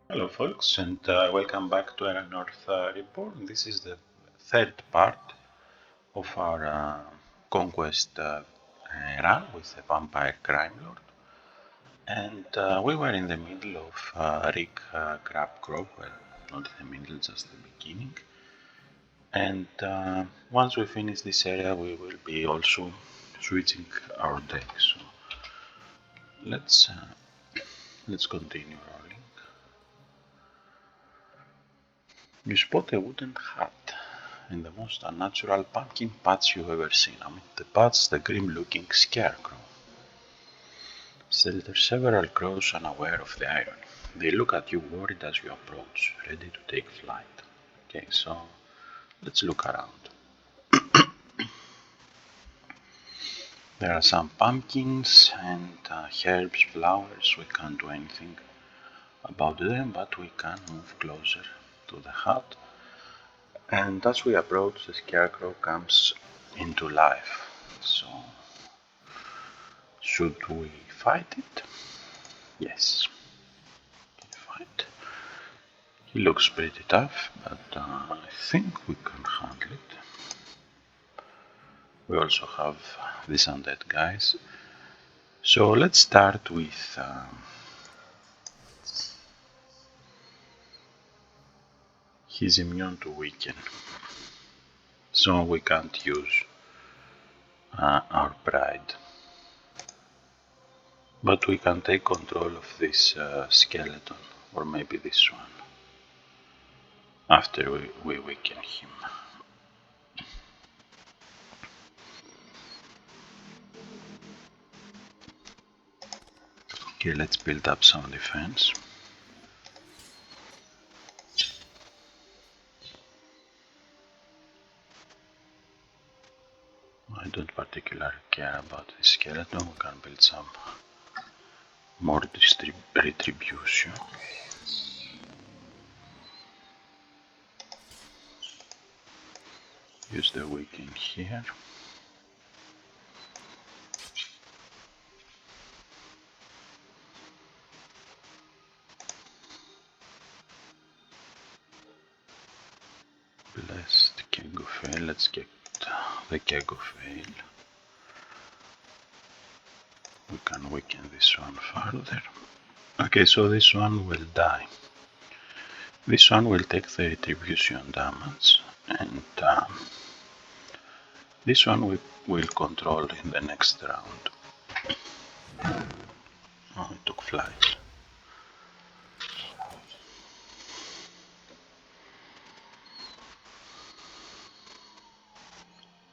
Hello folks, and welcome back to Erannorth Reborn. This is the third part of our Conquest run with the Vampire Crime Lord. And we were in the middle of Rick Crab Grove, well, not the middle, just the beginning. And once we finish this area, we will be also switching our deck. So let's continue rolling. You spot a wooden hut in the most unnatural pumpkin patch you've ever seen. Amid the patch, the grim-looking scarecrow. Still, several crows unaware of the irony. They look at you worried as you approach, ready to take flight. Okay, so let's look around. There are some pumpkins and herbs, flowers. We can't do anything about them, but we can move closer to the hut. And as we approach, the scarecrow comes into life. So, should we fight it? Yes, fight. He looks pretty tough, but I think we can handle it. We also have these undead guys. So let's start with he's immune to weaken. So we can't use our pride. But we can take control of this skeleton, or maybe this one, after we weaken him. Okay, let's build up some defense. I don't particularly care about this skeleton. We can build some more retribution. Use the weaken here. Blessed keg of ale. Let's get the keg of ale. We can weaken this one further. Okay, so this one will die. This one will take the retribution damage, and this one we will control in the next round. Oh, it took flight.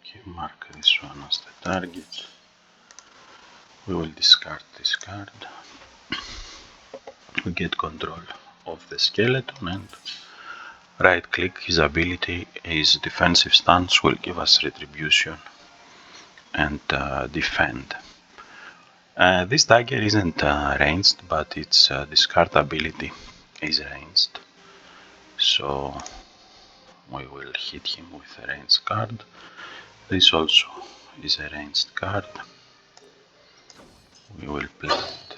Okay, mark this one as the target. We will discard this card. We get control of the skeleton and right click. His ability, his defensive stance will give us retribution and defend. This dagger isn't ranged, but its discard ability is ranged. So we will hit him with a ranged card. This also is a ranged card. We will play it.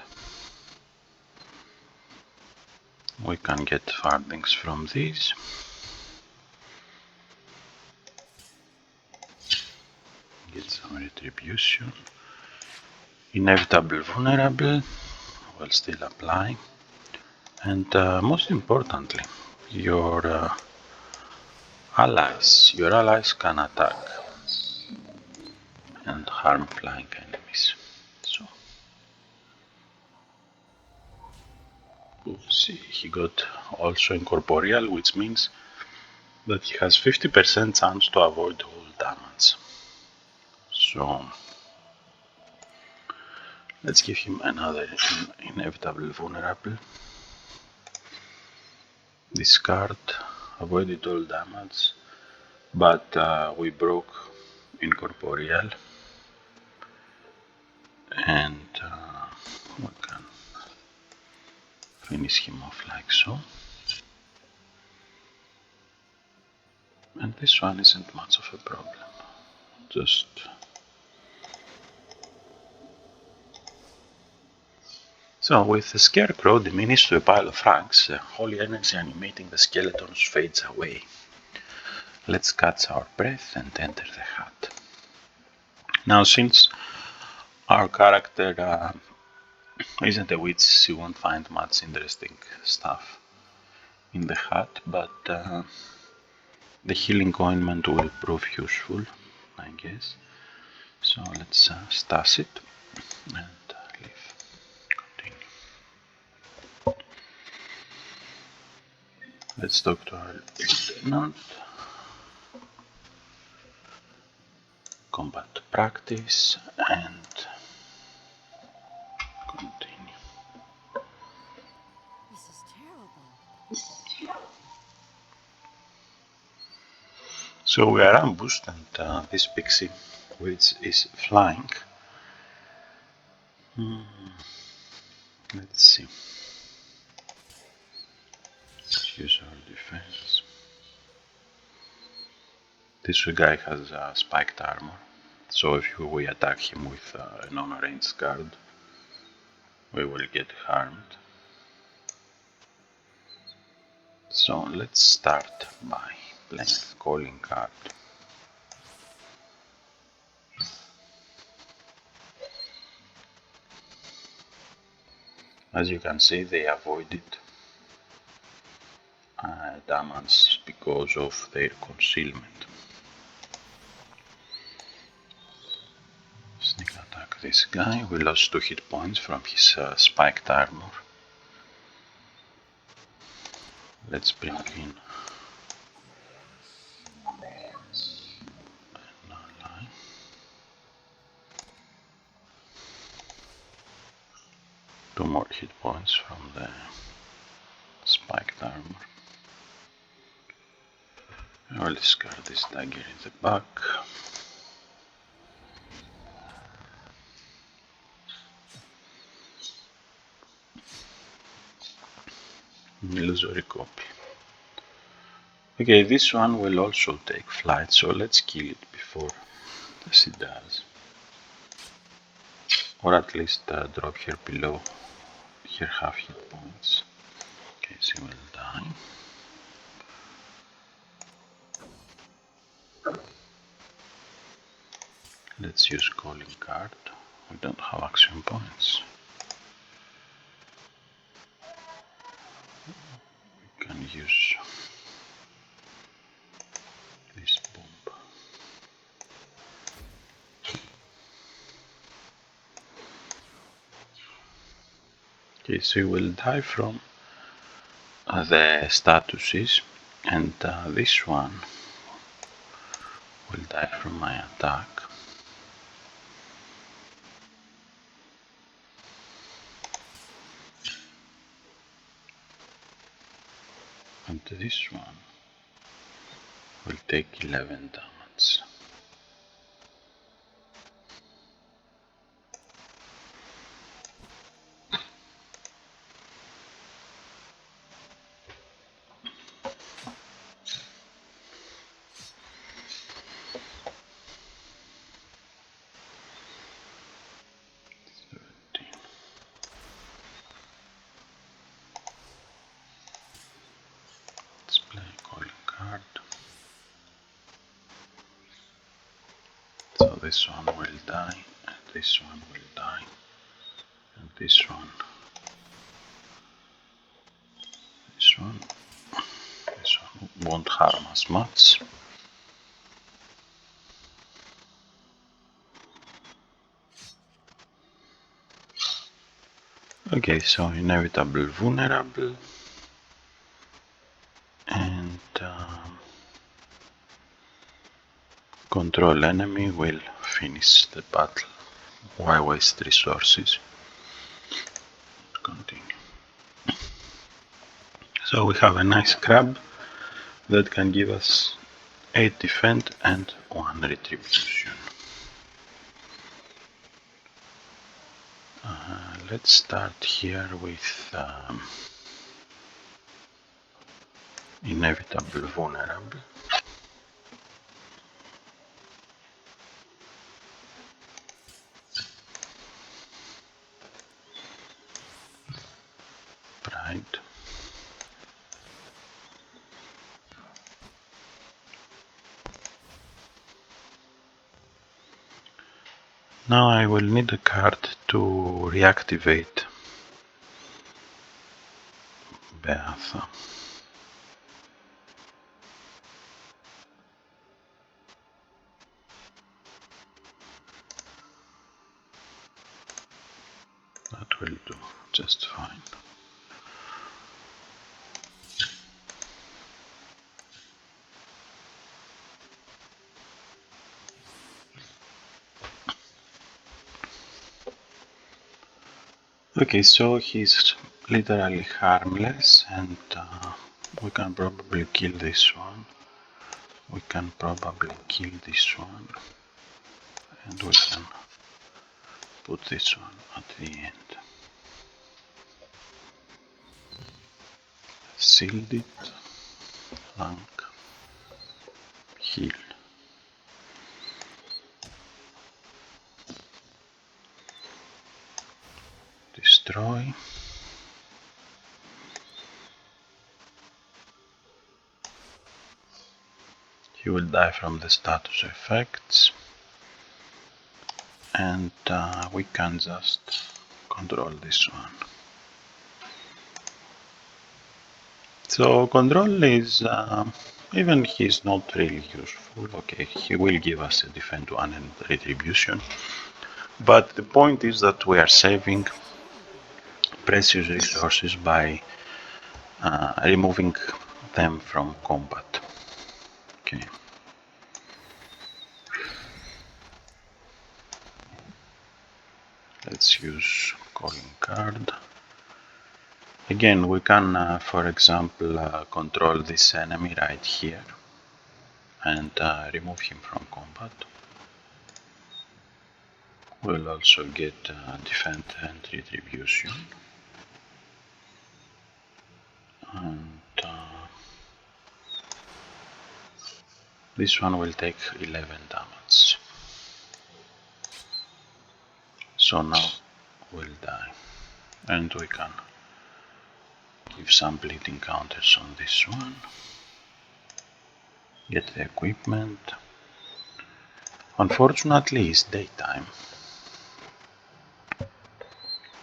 We can get farthings from these. Get some retribution. Inevitable vulnerable will still apply. And most importantly, your allies can attack and harm flying enemies. So, see, he got also incorporeal, which means that he has 50% chance to avoid all damage. So, let's give him another inevitable vulnerable. Discard, avoided all damage, but we broke incorporeal, and we can finish him off like so. And this one isn't much of a problem. Just So with the scarecrow diminished to a pile of rags, the holy energy animating the skeletons fades away. Let's catch our breath and enter the hut. Now, since our character isn't a witch, she won't find much interesting stuff in the hut, but the healing ointment will prove useful, I guess. So let's stash it and leave. Continue. Let's talk to our lieutenant. Combat practice and continue. This is terrible. So we are ambushed and this pixie witch is flying. Let's see. Let's use our defense. This guy has spiked armor, so if we attack him with a non-ranged guard, we will get harmed. So let's start by playing calling card. As you can see, they avoided damage because of their concealment. Sneak attack this guy. We lost 2 hit points from his spiked armor. Let's bring in an ally. 2 more hit points from the spiked armor. I will discard this dagger in the back. Illusory copy. Okay, this one will also take flight, so let's kill it before she does. Or at least drop her below her half hit points. Okay, she will die. Let's use calling card. We don't have action points. We can use this bomb. Okay, so we will die from the statuses, and this one will die from my attack. And this one will take 11 damage. Let's play calling card. So this one will die, and this one will die, and this one won't harm us much. Okay, so inevitable vulnerable, and control enemy will finish the battle. Why waste resources? Continue. So we have a nice crab that can give us 8 defend and 1 retribution. Let's start here with inevitable vulnerable. side. Now I will need a card to reactivate Beatha. That will do just fine. Okay, so he's literally harmless, and we can probably kill this one. We can probably kill this one, and we can put this one at the end. Sealed it, flank, heal. Destroy. He will die from the status effects, and we can just control this one. So control is, even he's not really useful. Okay, he will give us a defend 1 and retribution, but the point is that we are saving precious resources by removing them from combat. Okay. Let's use calling card. Again, we can, for example, control this enemy right here and remove him from combat. We'll also get defend and retribution. And this one will take 11 damage. So now we'll die. And we can give some bleeding counters on this one. Get the equipment. Unfortunately, it's daytime.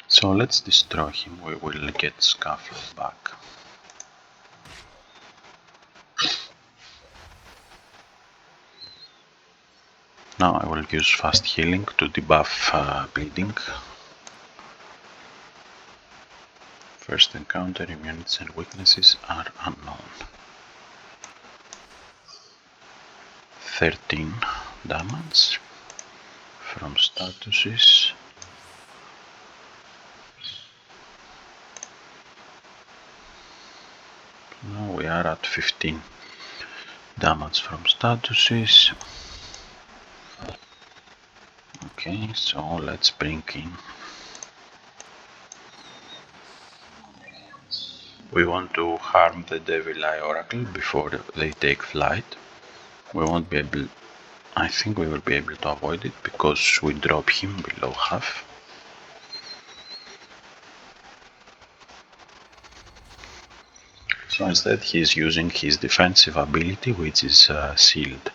So let's destroy him. We will get Scuffle back. Now I will use fast healing to debuff bleeding. First encounter immunities and weaknesses are unknown. 13 damage from statuses. Now we are at 15 damage from statuses. Okay, so let's bring in. We want to harm the Devil Eye Oracle before they take flight. We won't be able, I think we will be able to avoid it because we drop him below half. So instead he is using his defensive ability, which is sealed.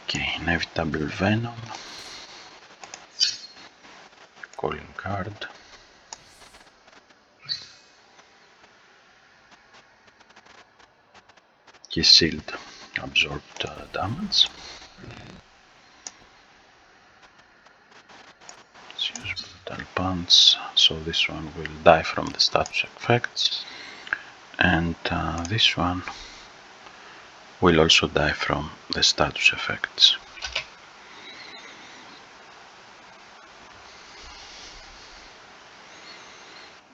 Okay, Inevitable Venom. Calling card. His shield absorbed damage. Let's use Brutal Punch, so this one will die from the status effects, and this one will also die from the status effects.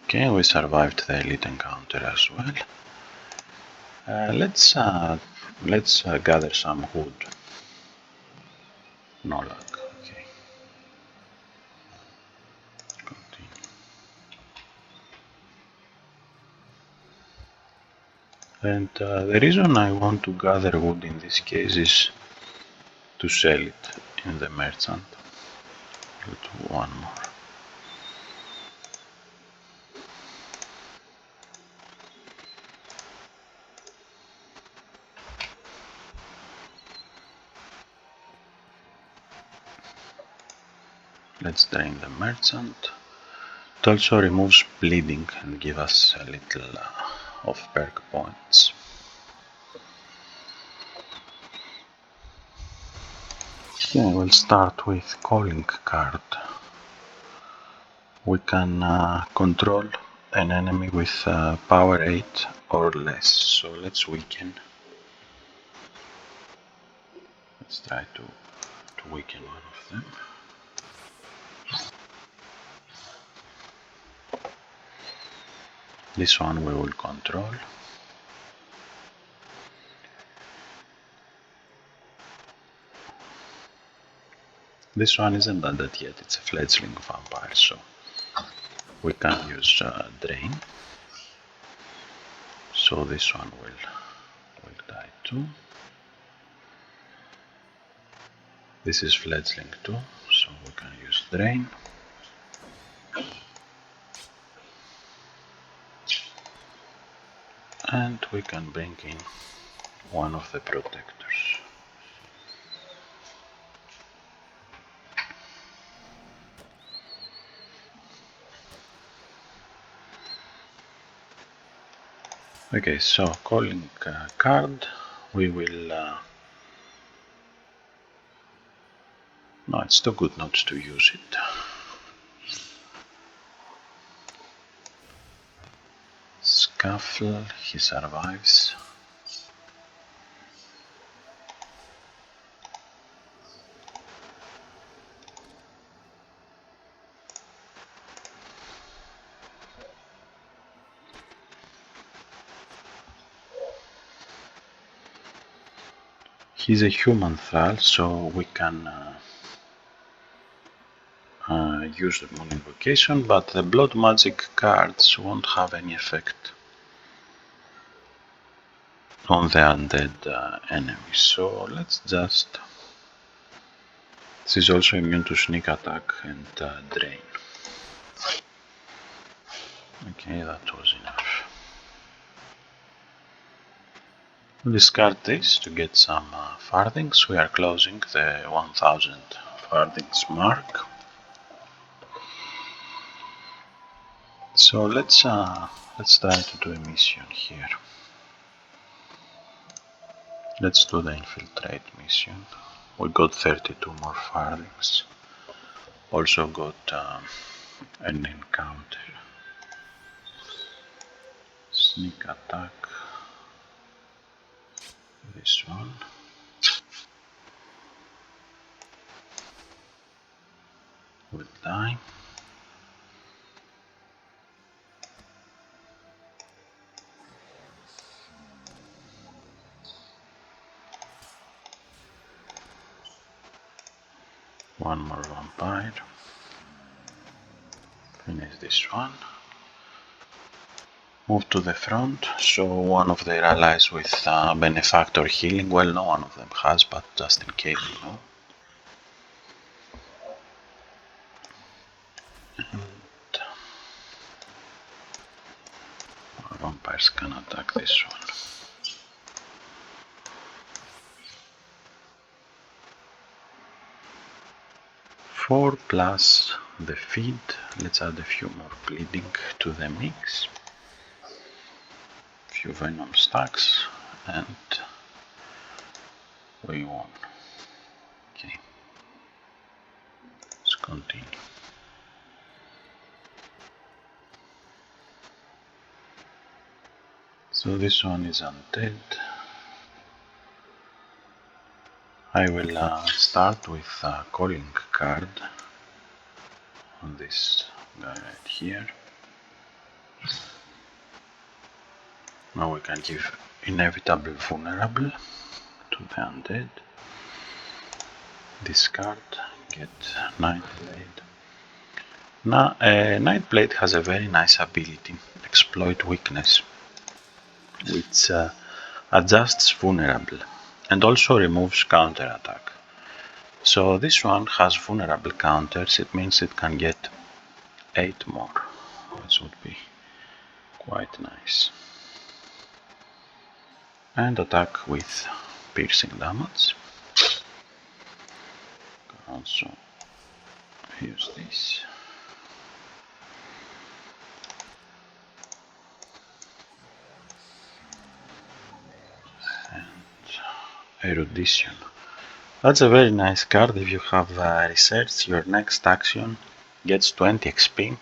Okay, we survived the elite encounter as well. Let's gather some wood. No luck. Okay. Continue. And the reason I want to gather wood in this case is to sell it in the merchant. We'll do one more. Let's drain the merchant. It also removes bleeding and gives us a little of perk points. Okay, we'll start with calling card. We can control an enemy with power 8 or less, so let's weaken. Let's try to weaken one of them. This one we will control. This one isn't undead yet, it's a fledgling vampire, so we can use drain. So this one will die too. This is fledgling too, so we can use drain. And we can bring in one of the protectors. Okay, so calling card, we will... no, it's too good not to use it. Scuffle, he survives. He's a human thrall, so we can use the moon invocation, but the blood magic cards won't have any effect on the undead enemies. So let's just... this is also immune to sneak attack and drain. Okay, that was enough. We'll discard this to get some farthings. We are closing the 1000 farthings mark. So let's try to do a mission here. Let's do the infiltrate mission. We got 32 more farthings. Also got an encounter. Sneak attack. This one. Will die. One more vampire. Finish this one. Move to the front, so one of their allies with benefactor healing, well, no one of them has, but just in case, you know. And our vampires can attack this one. Four plus the feed. Let's add a few more bleeding to the mix. Few venom stacks, and we won. Okay, let's continue. So this one is undead. I will start with a calling card on this guy right here. Now we can give inevitable vulnerable to the undead. Discard, get Nightblade. Now, Nightblade has a very nice ability, exploit weakness, which adjusts vulnerable and also removes counter attack. So this one has vulnerable counters, it means it can get 8 more, which would be quite nice. And attack with piercing damage. Also use this. Erudition. That's a very nice card. If you have research, your next action gets 20 XP,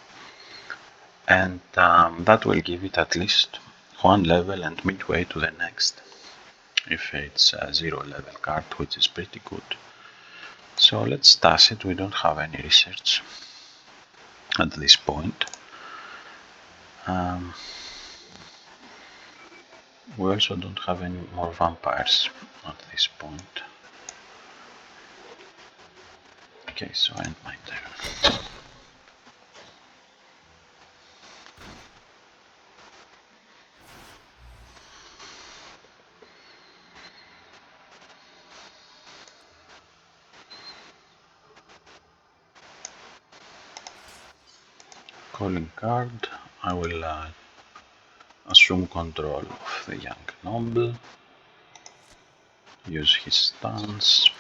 and that will give it at least one level and midway to the next, if it's a 0 level card, which is pretty good. So let's toss it. We don't have any research at this point. We also don't have any more vampires at this point. Okay, so I end my turn. Calling card. I will assume control of the young noble. Use his stance.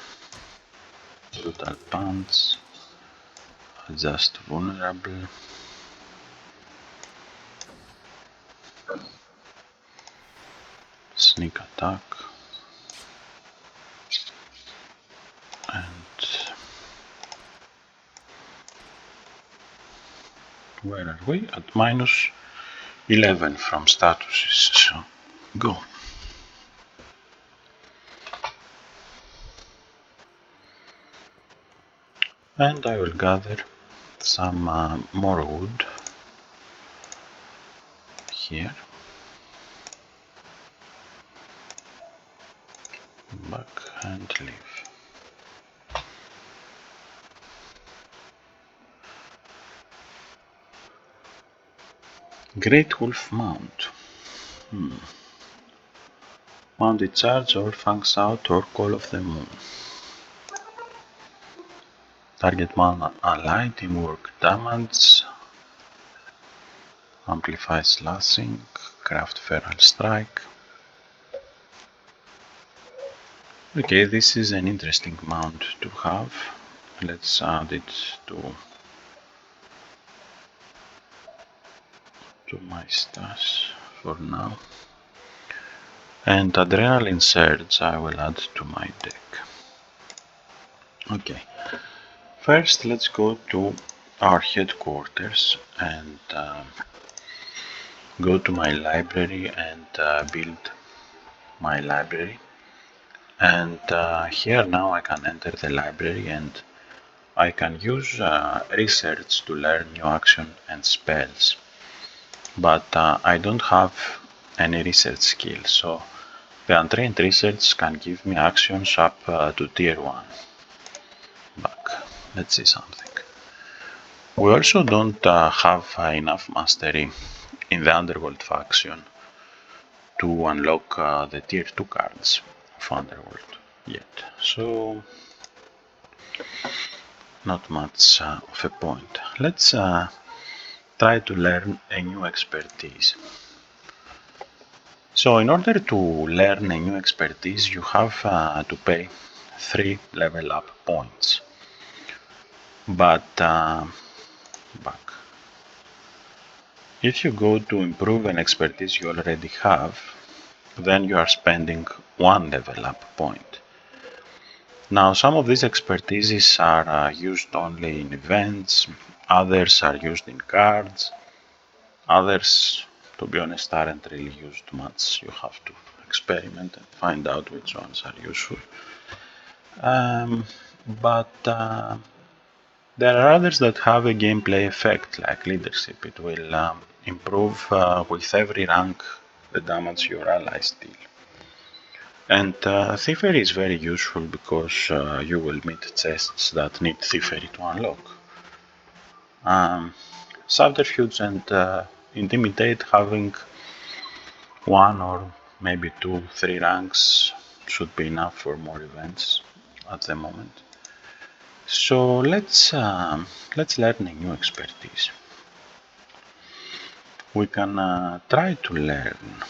Brutal punch. Adjust vulnerable. Sneak attack. And where are we? At minus 11 from statuses, so go. And I will gather some more wood here. Back and leave. Great Wolf Mount. Mounted charge or fangs out or call of the moon. Target man allied, teamwork damage, amplify slashing, craft feral strike. Okay, this is an interesting mount to have. Let's add it to my stash for now. And Adrenaline Surge I will add to my deck. Okay, first let's go to our headquarters and go to my library and build my library. And here now I can enter the library and I can use research to learn new action and spells. But I don't have any research skill, so the untrained research can give me actions up to tier 1. Back. Let's see something. We also don't have enough mastery in the Underworld faction to unlock the tier 2 cards of Underworld yet, so not much of a point. Let's try to learn a new expertise. So in order to learn a new expertise, you have to pay 3 level up points. But back. If you go to improve an expertise you already have, then you are spending 1 level up point. Now some of these expertises are used only in events, others are used in cards, others, to be honest, aren't really used much. You have to experiment and find out which ones are useful. But there are others that have a gameplay effect, like leadership. It will improve with every rank the damage your allies deal. And Thievery is very useful because you will meet chests that need Thievery to unlock. Subterfuge and Intimidate, having 1 or maybe 2, 3 ranks should be enough for more events at the moment. So let's learn a new expertise. We can try to learn.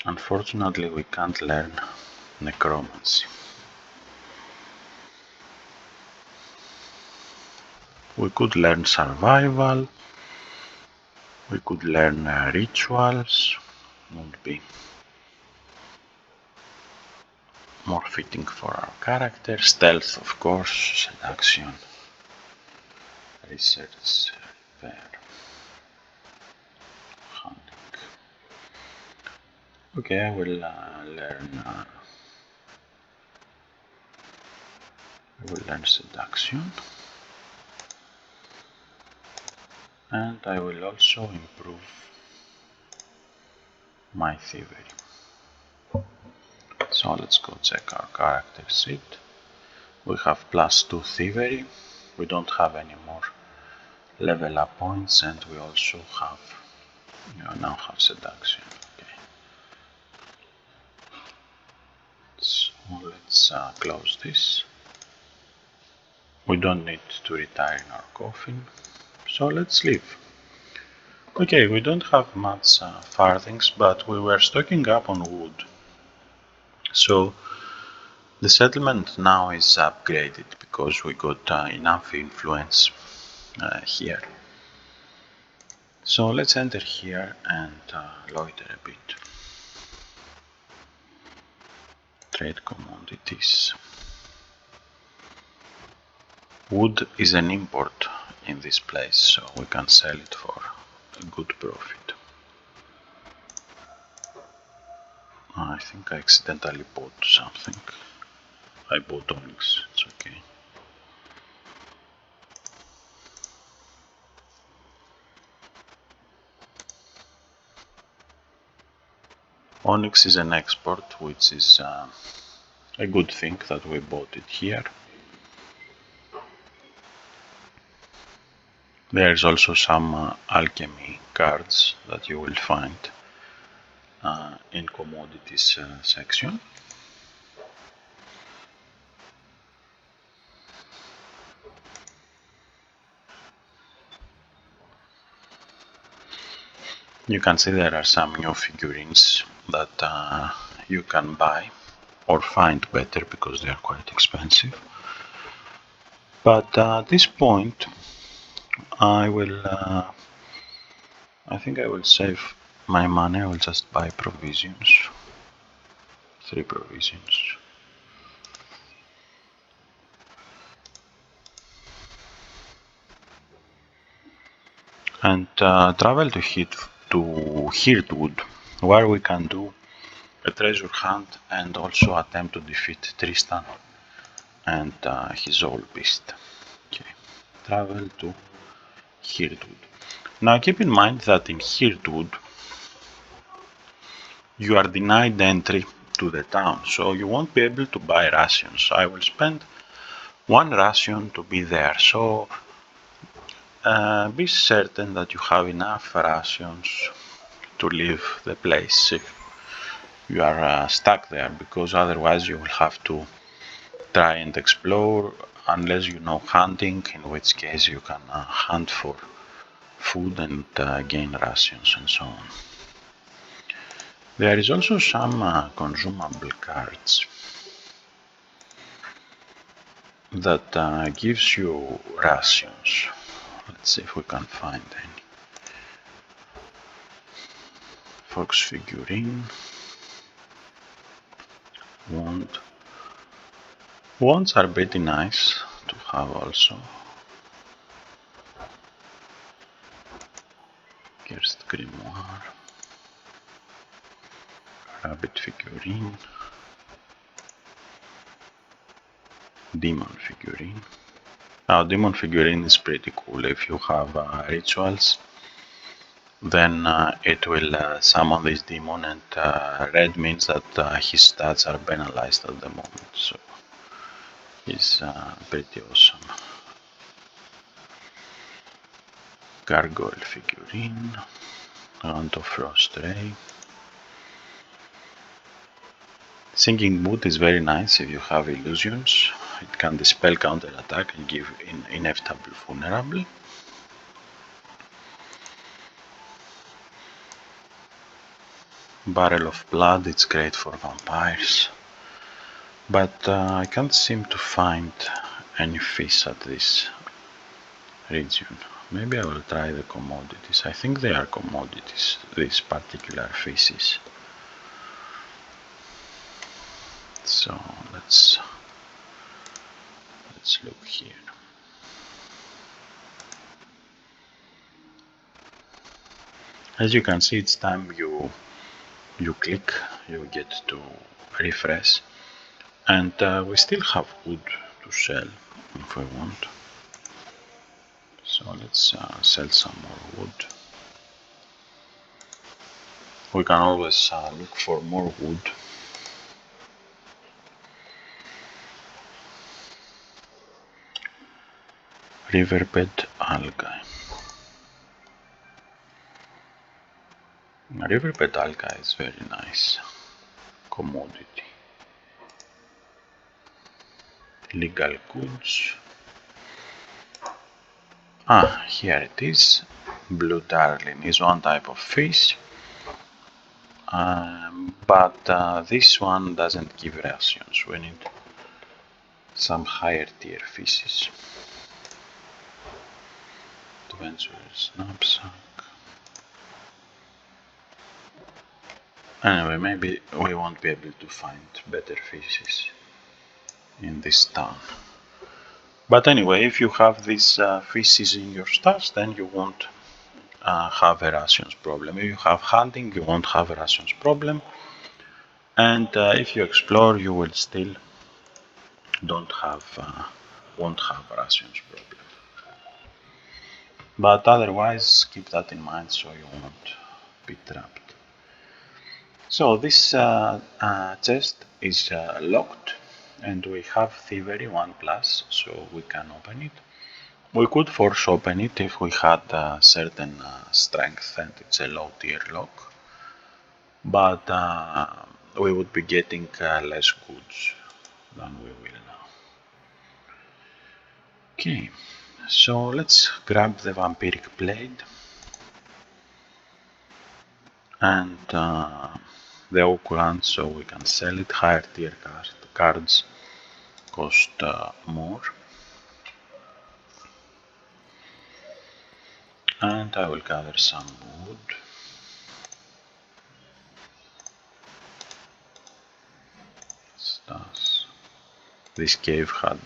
Unfortunately, we can't learn necromancy. We could learn survival. We could learn rituals. Would be more fitting for our character. Stealth, of course. Seduction. Research. Repair. Hunting. Okay, I will learn. I will learn seduction. And I will also improve my thievery. So let's go check our character sheet. We have +2 thievery. We don't have any more level up points, and we also have, now have seduction. Okay. So let's close this. We don't need to retire in our coffin. So let's leave. Okay, we don't have much farthings, but we were stocking up on wood. So the settlement now is upgraded because we got enough influence here. So let's enter here and loiter a bit. Trade commodities. Wood is an import in this place, so we can sell it for a good profit. I think I accidentally bought something. I bought onyx, it's okay. Onyx is an export, which is a good thing that we bought it here. There is also some alchemy cards that you will find in commodities section. You can see there are some new figurines that you can buy or find better because they are quite expensive. But at this point I think I will save my money. I will just buy provisions. 3 provisions. And travel to Heartwood, where we can do a treasure hunt and also attempt to defeat Tristan and his old beast. Okay, travel to Heartwood. Now keep in mind that in Heartwood you are denied entry to the town, so you won't be able to buy rations. I will spend 1 ration to be there, so be certain that you have enough rations to leave the place if you are stuck there, because otherwise you will have to try and explore, unless you know hunting, in which case you can hunt for food and gain rations and so on. There is also some consumable cards that gives you rations. Let's see if we can find any. Fox figurine. Wand. Wands are pretty nice to have also. Cursed grimoire. Rabbit figurine. Demon figurine. Now demon figurine is pretty cool. If you have rituals, then it will summon this demon, and red means that his stats are penalized at the moment, so he's pretty awesome. Gargoyle figurine. Round of Frost Ray. Sinking Boot is very nice if you have illusions. It can dispel counter attack and give inevitable vulnerable. Barrel of Blood, it's great for vampires. But I can't seem to find any fish at this region. Maybe I will try the commodities. I think they are commodities, these particular fishes. So let's look here. As you can see, each time you click, you get to refresh, and we still have wood to sell if we want. So let's sell some more wood. We can always look for more wood. Riverbed algae. Riverbed algae is very nice commodity. Legal goods. Here it is. Blue darling is one type of fish, but this one doesn't give rations. We need some higher tier fishes. Adventurous knapsack. Anyway, maybe we won't be able to find better fishes in this town. But anyway, if you have these fishes in your stars, then you won't have a rations problem. If you have hunting, you won't have a rations problem. And if you explore, you will still won't have rations problem. But otherwise, keep that in mind so you won't be trapped. So this chest is locked, and we have Thievery 1+, so we can open it. We could force open it if we had a certain strength and it's a low tier lock, but we would be getting less goods than we will now. Okay, so let's grab the vampiric blade and the oak one so we can sell it. Higher tier cards cost more. And I will gather some wood. Stars. This cave had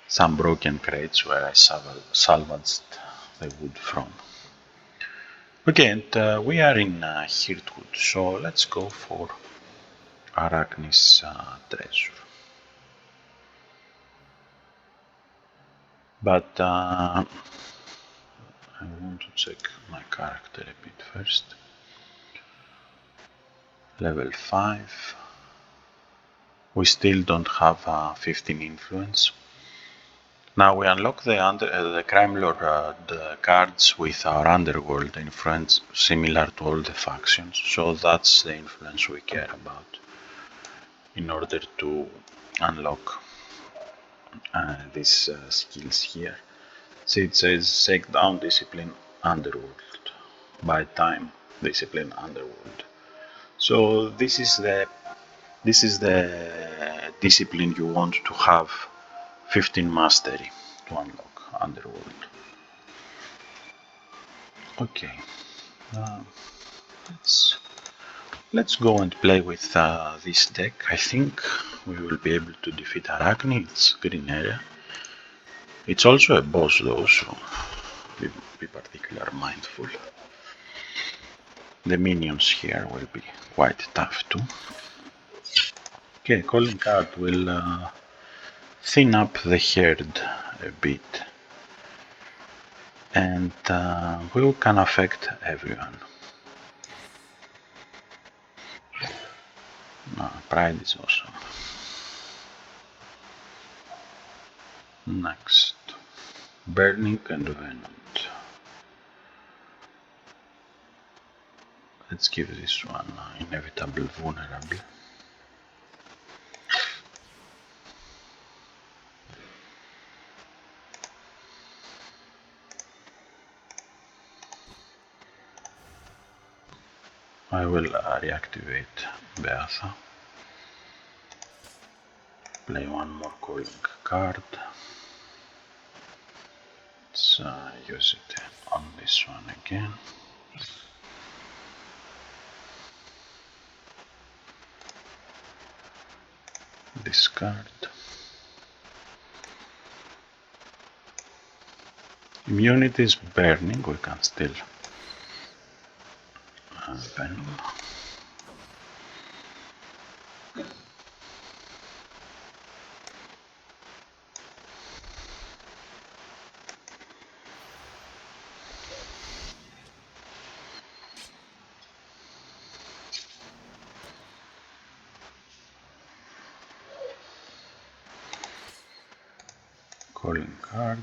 some broken crates where I salvaged the wood from. Okay, and we are in Hirtwood, so let's go for Arachne's treasure. But I want to check my character a bit first. Level 5. We still don't have 15 influence. Now we unlock the Crime Lord cards with our Underworld influence similar to all the factions, so that's the influence we care about in order to unlock these skills here. See, it says Shakedown, Discipline, Underworld. By time, Discipline, Underworld. So this is the discipline you want to have 15 mastery to unlock Underworld. Okay, let's go and play with this deck. I think we will be able to defeat Arachne. It's green area. It's also a boss though, so be particularly mindful. The minions here will be quite tough too. Okay, calling card will thin up the herd a bit, and we can affect everyone. Pride is awesome. Next, Burning and Venomed. Let's give this one Inevitable Vulnerable. I will reactivate Beatha. Play one more calling card. Let's use it on this one again. Discard. Immunity is burning, we can still venom. Calling card.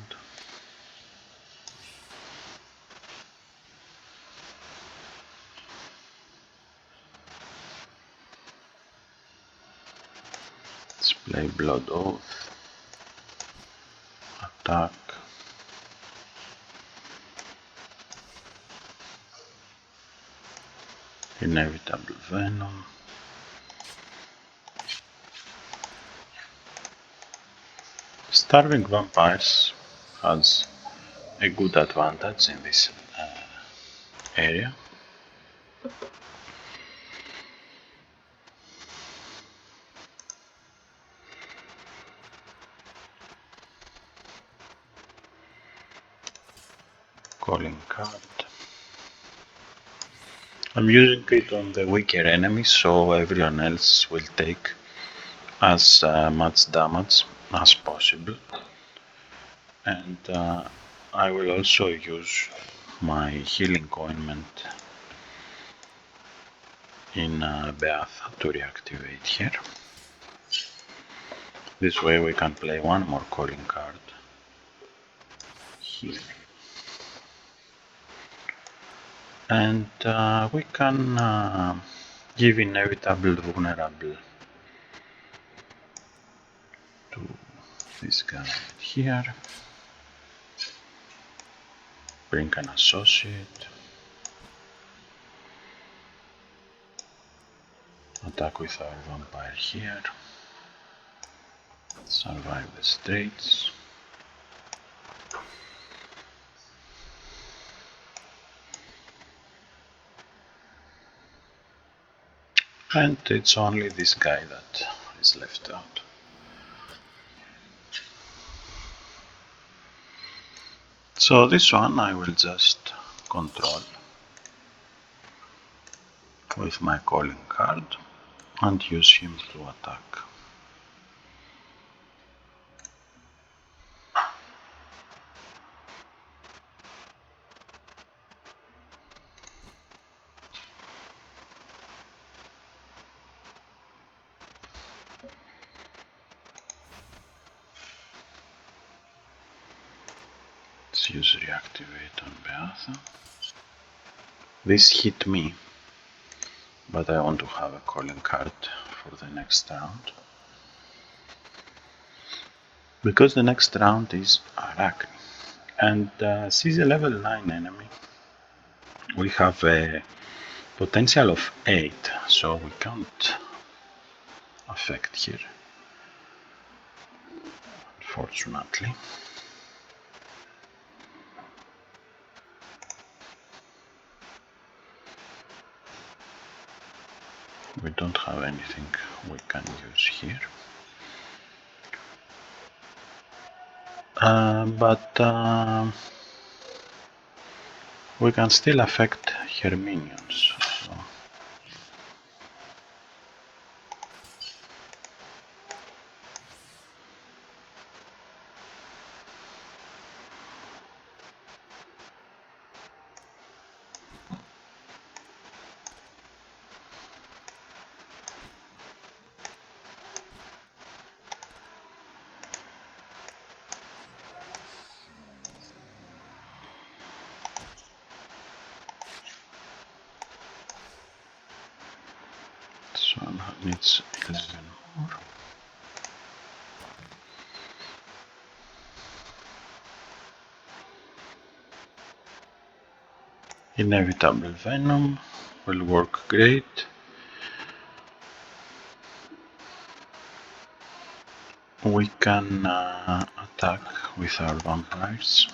Display Blood Oath. Attack. Inevitable Venom. Starving Vampires has a good advantage in this area. Calling card. I'm using it on the weaker enemies, so everyone else will take as much damage as possible. And I will also use my healing ointment in Beatha to reactivate here. This way we can play one more calling card here. And we can give inevitable vulnerable to this guy here. Bring an associate. Attack with our vampire here. Survive the straits. And it's only this guy that is left out. So this one I will just control with my calling card and use him to attack. Let's use reactivate on Beatha. This hit me, but I want to have a calling card for the next round. Because the next round is Arachne. And she's a level 9 enemy. We have a potential of 8, so we can't affect here, unfortunately. We don't have anything we can use here. But we can still affect her minions. So. This one needs 11 more. Inevitable Venom will work great. We can attack with our vampires.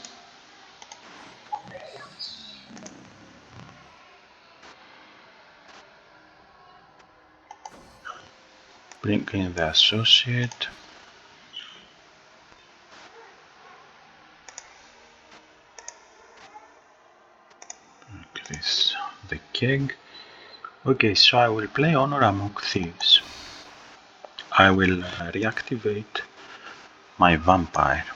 bring in the associate. Like this, the keg. Okay, so I will play Honor Among Thieves. I will reactivate my vampire.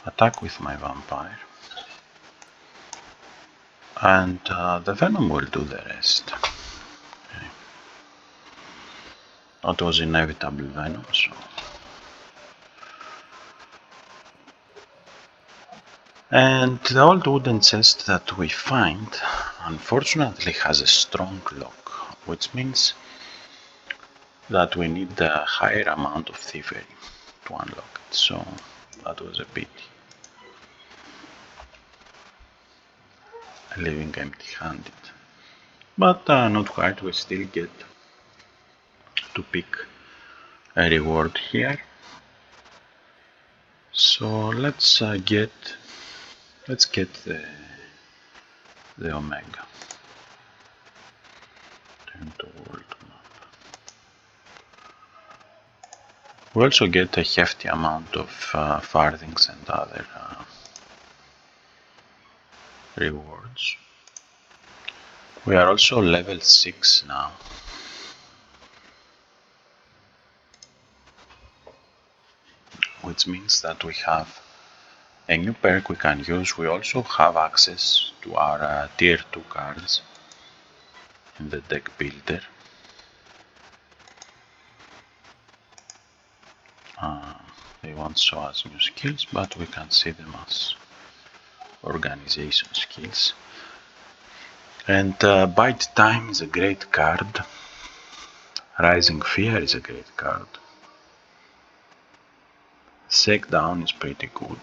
Attack with my vampire. And the venom will do the rest. Okay. That was inevitable venom, so. And the old wooden chest that we find, unfortunately, has a strong lock, which means that we need a higher amount of thievery to unlock it, so that was a pity. Leaving empty-handed. But not quite, we still get to pick a reward here. So let's get the Omega. Turn to world map. We also get a hefty amount of farthings and other rewards. We are also level 6 now. Which means that we have a new perk we can use. We also have access to our tier 2 cards in the deck builder. They won't show us new skills, but we can see them as organization skills. And Bite Time is a great card. Rising Fear is a great card. Shakedown is pretty good.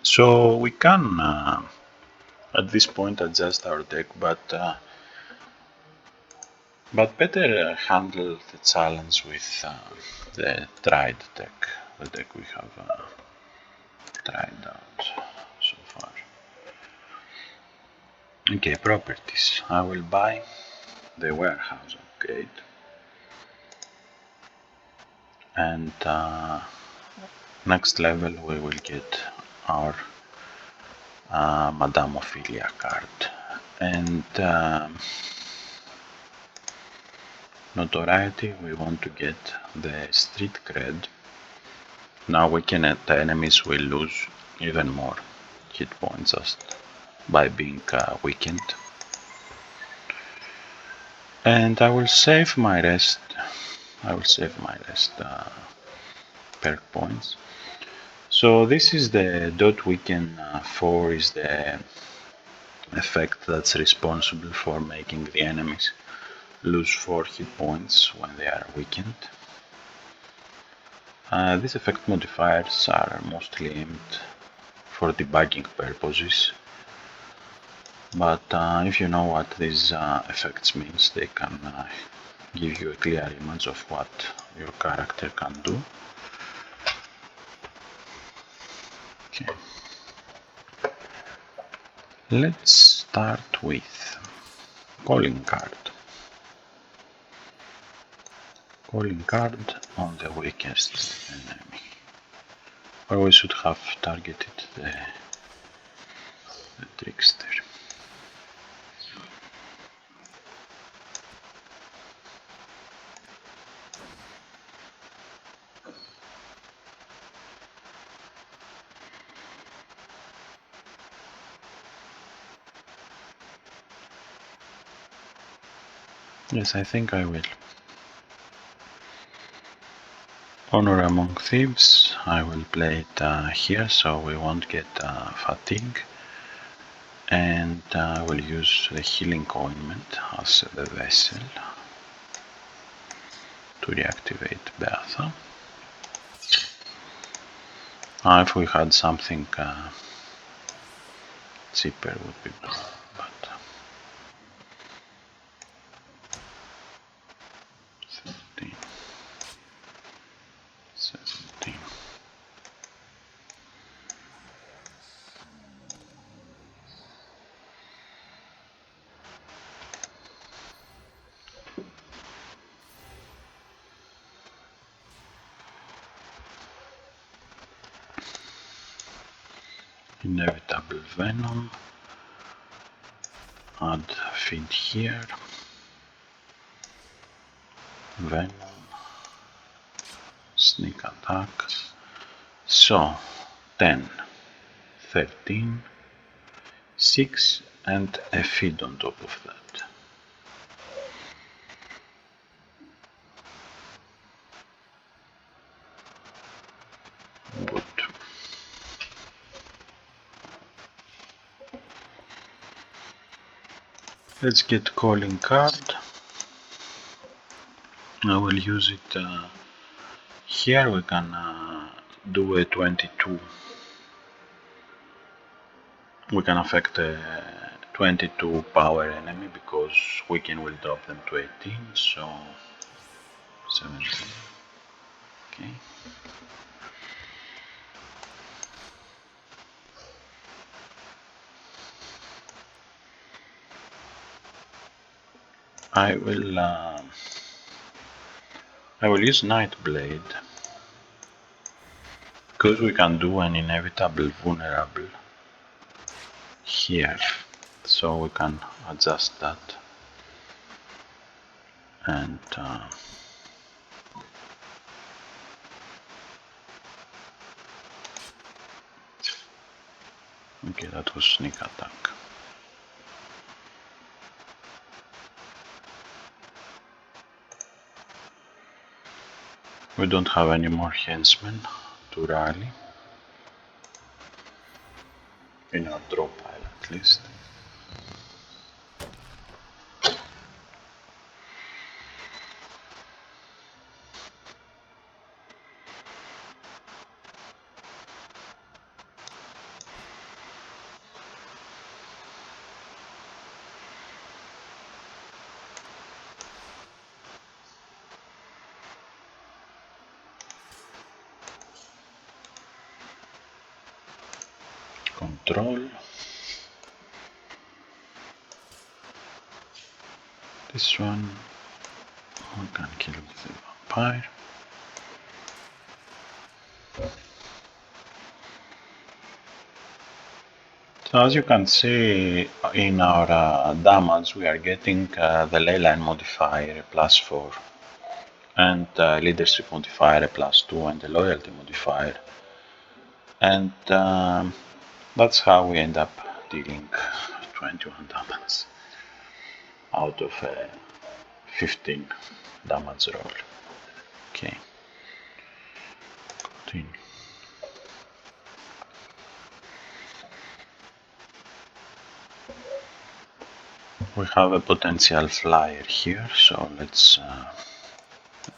So we can at this point adjust our deck, but better handle the challenge with the tried deck, the deck we have tried out so far. Okay, properties. I will buy the warehouse upgrade, and next level we will get our Madame Ophelia card, and notoriety, we want to get the street cred. Now weakened enemies will lose even more hit points just by being weakened. And I will save my rest. Perk points. So this is the dot weaken 4 is the effect that's responsible for making the enemies lose 4 hit points when they are weakened. These effect modifiers are mostly aimed for debugging purposes, but if you know what these effects means, they can give you a clear image of what your character can do. Okay. Let's start with calling card. Calling card on the weakest enemy. Or we should have targeted the trickster. Yes, I think I will. Honor Among Thieves, I will play it here so we won't get fatigue, and I will use the healing ointment as the vessel to reactivate Bertha. If we had something cheaper would be better, but 13, 17. Inevitable Venom, add feed here, Venom, sneak attack, so 10, 13, 6 and a feed on top of that. Good. Let's get calling card. I will use it here. We can do a 22. We can affect a 22 power enemy because weaken will drop them to 18, so 17. Okay. I will use Nightblade because we can do an inevitable vulnerable here, so we can adjust that and okay, that was sneak attack. We don't have any more henchmen to rally in our draw pile at least. Control. This one we can kill with the vampire. So as you can see in our damage, we are getting the leyline modifier +4 and leadership modifier +2 and the loyalty modifier, and that's how we end up dealing 21 damage out of a 15 damage roll. Okay, continue. We have a potential flyer here, so let's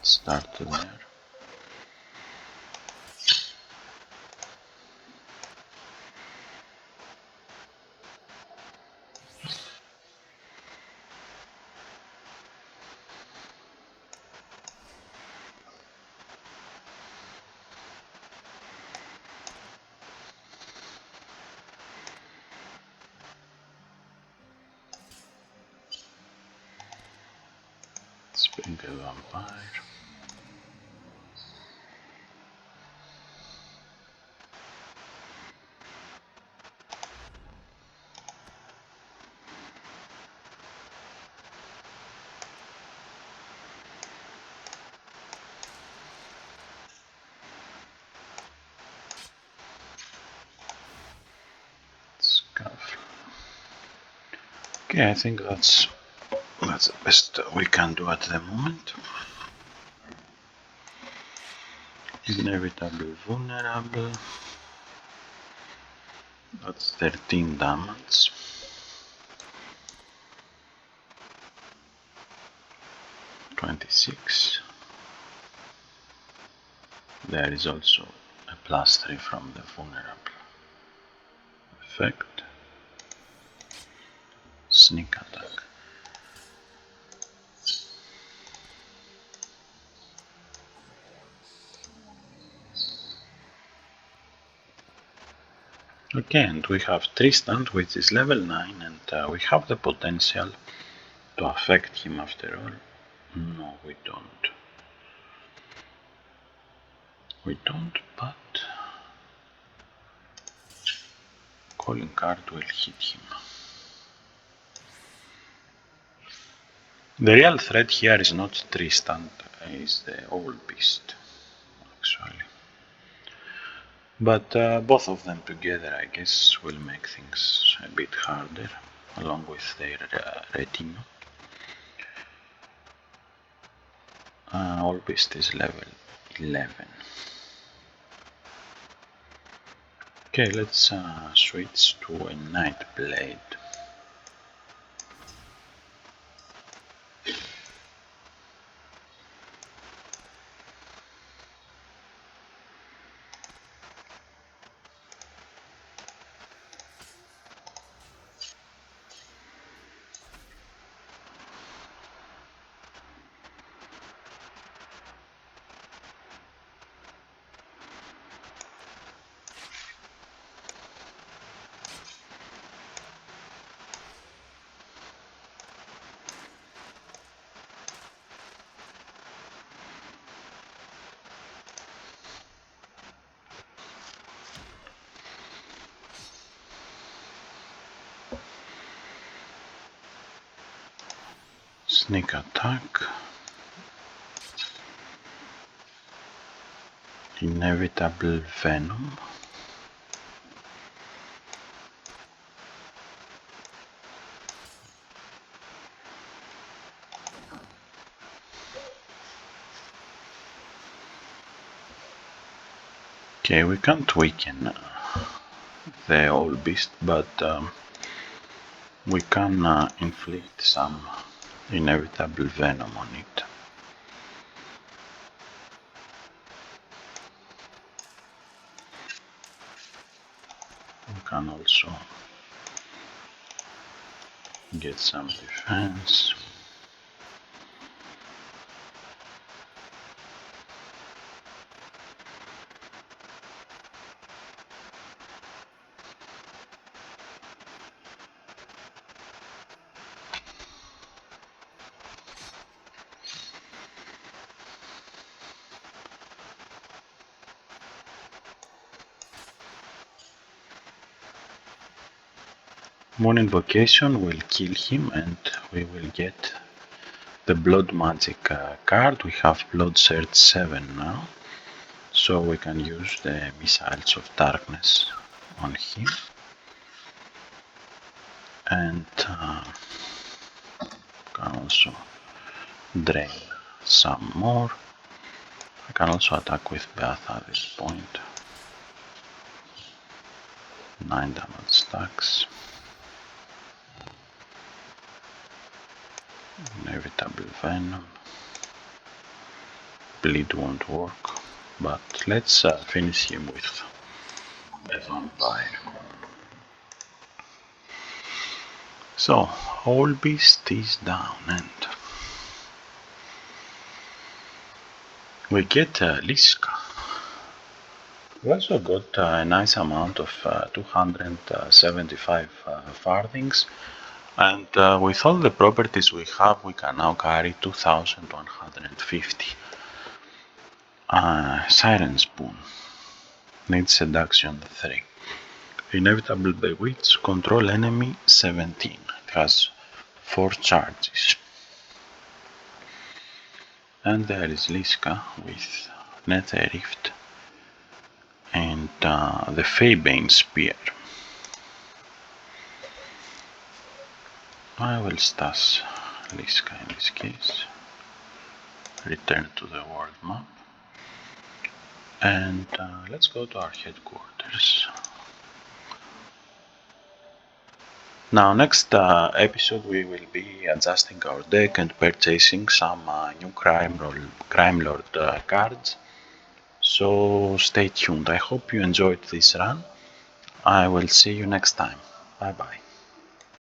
start there. Let's bring a vampire. Okay, I think that's the best we can do at the moment. Inevitable vulnerable. That's 13 damage. (26). There is also a +3 from the vulnerable effect. Sneak attack. Okay, and we have Tristan, which is level 9, and we have the potential to affect him after all. No, we don't. We don't, but calling card will hit him. The real threat here is not Tristan, is the old beast, actually. But both of them together, I guess, will make things a bit harder, along with their retinue. Old beast is level 11. Okay, let's switch to a Night Blade. Sneak attack. Inevitable venom. Okay, we can't weaken the old beast, but we can inflict some inevitable venom on it. We can also get some defense. Moon Invocation will kill him and we will get the Blood Magic card. We have Blood Surge 7 now, so we can use the Missiles of Darkness on him. And can also drain some more. I can also attack with Beatha at this point. 9 damage stacks. Inevitable venom. Bleed won't work, but let's finish him with a vampire. So, Old Beast is down and we get Liska. We also got a nice amount of 275 farthings, and with all the properties we have, we can now carry 2150. Siren Spoon. Needs Seduction 3. Inevitable Bewitch. Control enemy 17. It has 4 charges. And there is Liska with Nether Rift and the Faebane Spear. I will stash Liska in this case. Return to the world map. And let's go to our headquarters. Now, next episode we will be adjusting our deck and purchasing some new Crime Lord cards. So stay tuned. I hope you enjoyed this run. I will see you next time. Bye bye.